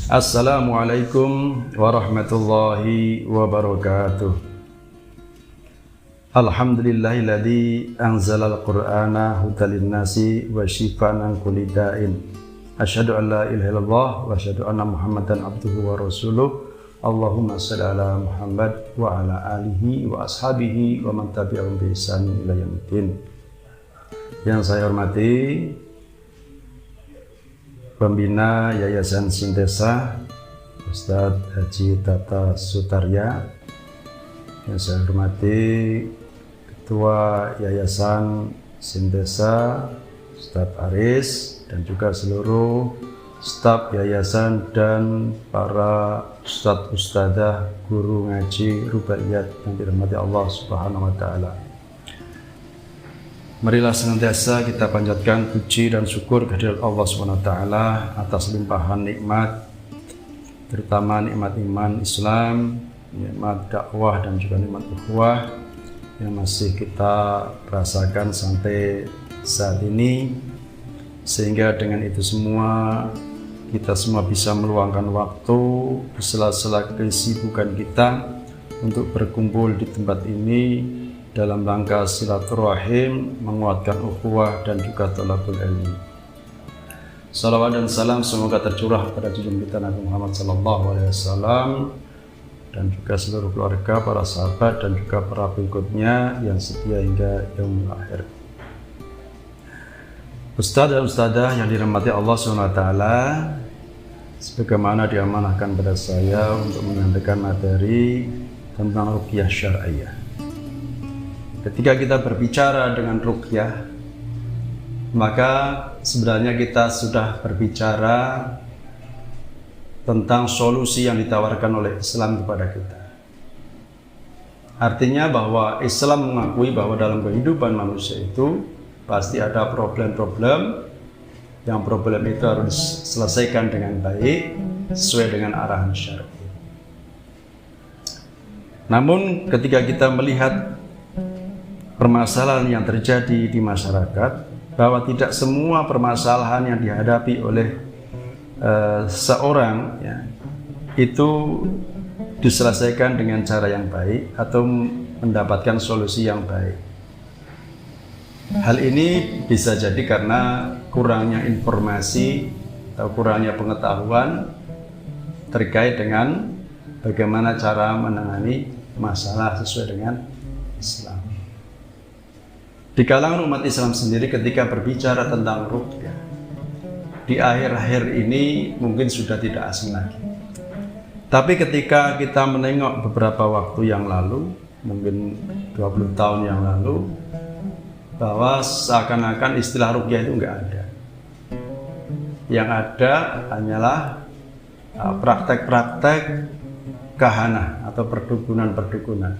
Assalamualaikum warahmatullahi wabarakatuh. Alhamdulillahilladzi anzalal qur'ana hudan linnasi wa syifaan an kulli da'in. Asyhadu an la ilaha illallah wa asyhadu anna Muhammadan abduhu wa rasuluh. Allahumma shalli ala Muhammad wa ala alihi wa ashabihi wa man tabi'ahum bi ihsan ila yaumil. Yang saya hormati Pembina Yayasan Sintesa Ustadz Haji Tata Sutarya, yang saya hormati Ketua Yayasan Sintesa Ustadz Aris, dan juga seluruh staf yayasan dan para ustadz ustadzah guru ngaji rubaiyat yang dirahmati Allah Subhanahu wa taala. Marilah senantiasa kita panjatkan puji dan syukur kehadirat Allah SWT atas limpahan nikmat, terutama nikmat iman Islam, nikmat dakwah dan juga nikmat ukhuwah yang masih kita rasakan sampai saat ini, sehingga dengan itu semua kita semua bisa meluangkan waktu di sela-sela kesibukan kita untuk berkumpul di tempat ini dalam rangka silaturahim, menguatkan ukhuwah dan juga thalabul ilmi. Salawat dan salam semoga tercurah pada junjungan kita Nabi Muhammad SAW dan juga seluruh keluarga, para sahabat dan juga para pengikutnya yang setia hingga yaumil akhir. Ustadz dan ustadzah yang dirahmati Allah SWT, sebagaimana diamanahkan pada saya untuk menyampaikan materi tentang ruqyah syar'iyyah. Ketika kita berbicara dengan ruqyah, maka sebenarnya kita sudah berbicara tentang solusi yang ditawarkan oleh Islam kepada kita. Artinya bahwa Islam mengakui bahwa dalam kehidupan manusia itu pasti ada problem-problem, yang problem itu harus diselesaikan dengan baik sesuai dengan arahan syar'i. Namun ketika kita melihat permasalahan yang terjadi di masyarakat, bahwa tidak semua permasalahan yang dihadapi oleh seorang itu diselesaikan dengan cara yang baik atau mendapatkan solusi yang baik. Hal ini bisa jadi karena kurangnya informasi atau kurangnya pengetahuan terkait dengan bagaimana cara menangani masalah sesuai dengan Islam. Di kalangan umat Islam sendiri ketika berbicara tentang ruqyah, di akhir-akhir ini mungkin sudah tidak asing lagi. Tapi ketika kita menengok beberapa waktu yang lalu, mungkin 20 tahun yang lalu, bahwa seakan-akan istilah ruqyah itu enggak ada. Yang ada hanyalah praktek-praktek kahanah atau perdukunan-perdukunan.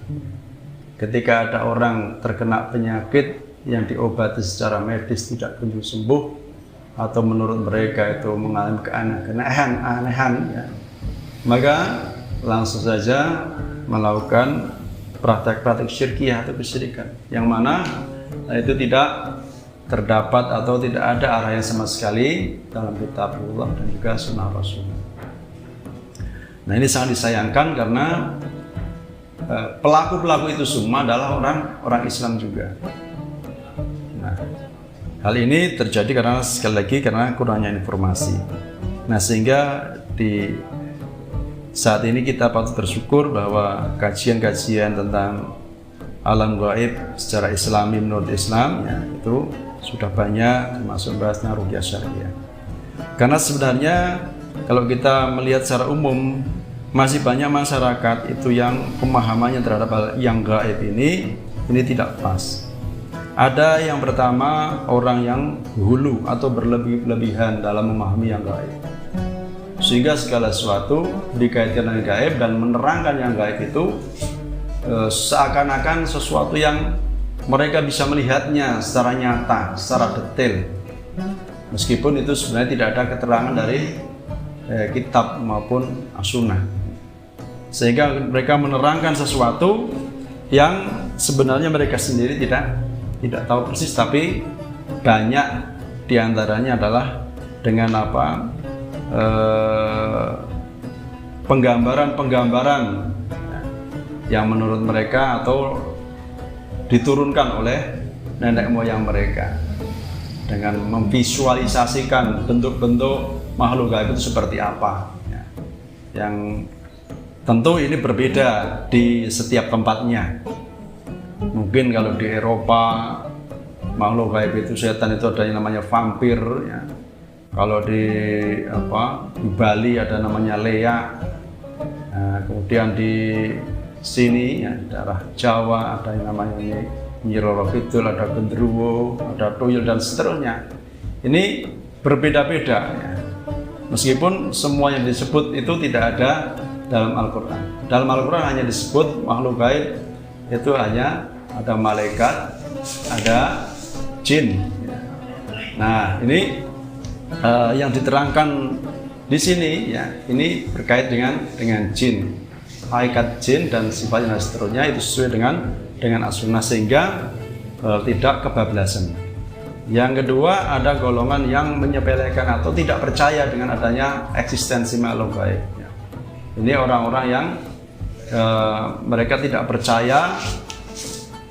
Ketika ada orang terkena penyakit yang diobati secara medis tidak kunjung sembuh, atau menurut mereka itu mengalami keanehan, maka langsung saja melakukan praktek-praktek syirkiyah atau kesyirikan, yang mana itu tidak terdapat atau tidak ada arahan sama sekali dalam kitabullah dan juga sunnah Rasul. Nah, ini sangat disayangkan karena pelaku-pelaku itu semua adalah orang Islam juga. Nah, hal ini terjadi karena sekali lagi karena kurangnya informasi. Nah, sehingga di saat ini kita patut bersyukur bahwa kajian-kajian tentang alam gaib secara Islami menurut Islam itu sudah banyak, termasuk bahasnya ruqyah syar'iyyah. Karena sebenarnya kalau kita melihat secara umum, masih banyak masyarakat itu yang pemahamannya terhadap hal yang gaib ini tidak pas. Ada yang pertama, orang yang hulu atau berlebihan dalam memahami yang gaib, sehingga segala sesuatu dikaitkan dengan gaib dan menerangkan yang gaib itu seakan-akan sesuatu yang mereka bisa melihatnya secara nyata, secara detail, meskipun itu sebenarnya tidak ada keterangan dari kitab maupun as-sunnah, sehingga mereka menerangkan sesuatu yang sebenarnya mereka sendiri tidak tahu persis, tapi banyak diantaranya adalah dengan penggambaran-penggambaran yang menurut mereka atau diturunkan oleh nenek moyang mereka, dengan memvisualisasikan bentuk-bentuk makhluk gaib itu seperti apa, yang tentu ini berbeda di setiap tempatnya. Mungkin kalau di Eropa makhluk gaib itu, setan itu ada yang namanya vampir, ya. Kalau di Bali ada namanya Lea. Nah, kemudian di sini ya, di daerah Jawa ada yang namanya Nyi Roro Kidul, ada Genderuwo, ada Tuyul dan seterusnya. Ini berbeda-beda ya. Meskipun semua yang disebut itu tidak ada dalam Al-Quran. Dalam Al-Quran hanya disebut makhluk gaib itu hanya ada malaikat, ada jin. Nah, ini yang diterangkan di sini ya, ini berkait dengan jin, hakikat jin dan sifatnya dan seterusnya itu sesuai dengan as-sunnah, sehingga tidak kebablasan. Yang kedua, ada golongan yang menyepelekan atau tidak percaya dengan adanya eksistensi makhluk gaib. Ini orang-orang yang mereka tidak percaya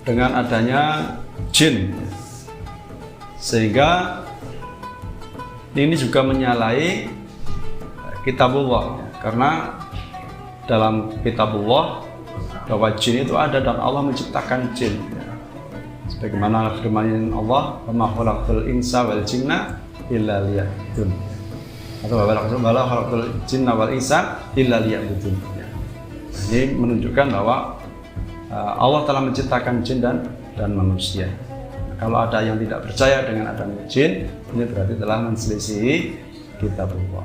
dengan adanya jin, sehingga ini juga menyalahi kitabullah, karena dalam kitabullah bahwa jin itu ada dan Allah menciptakan jin. Sebagaimana firman Allah, "Wa ma khalaqtul insa wal jinna illa liya'budun." Atau "Wa ma khalaqtul jinna wal insa illa liya'budun." Ini menunjukkan bahwa Allah telah menciptakan jin dan manusia. Kalau ada yang tidak percaya dengan adanya jin, ini berarti telah menselisihi kitabullah.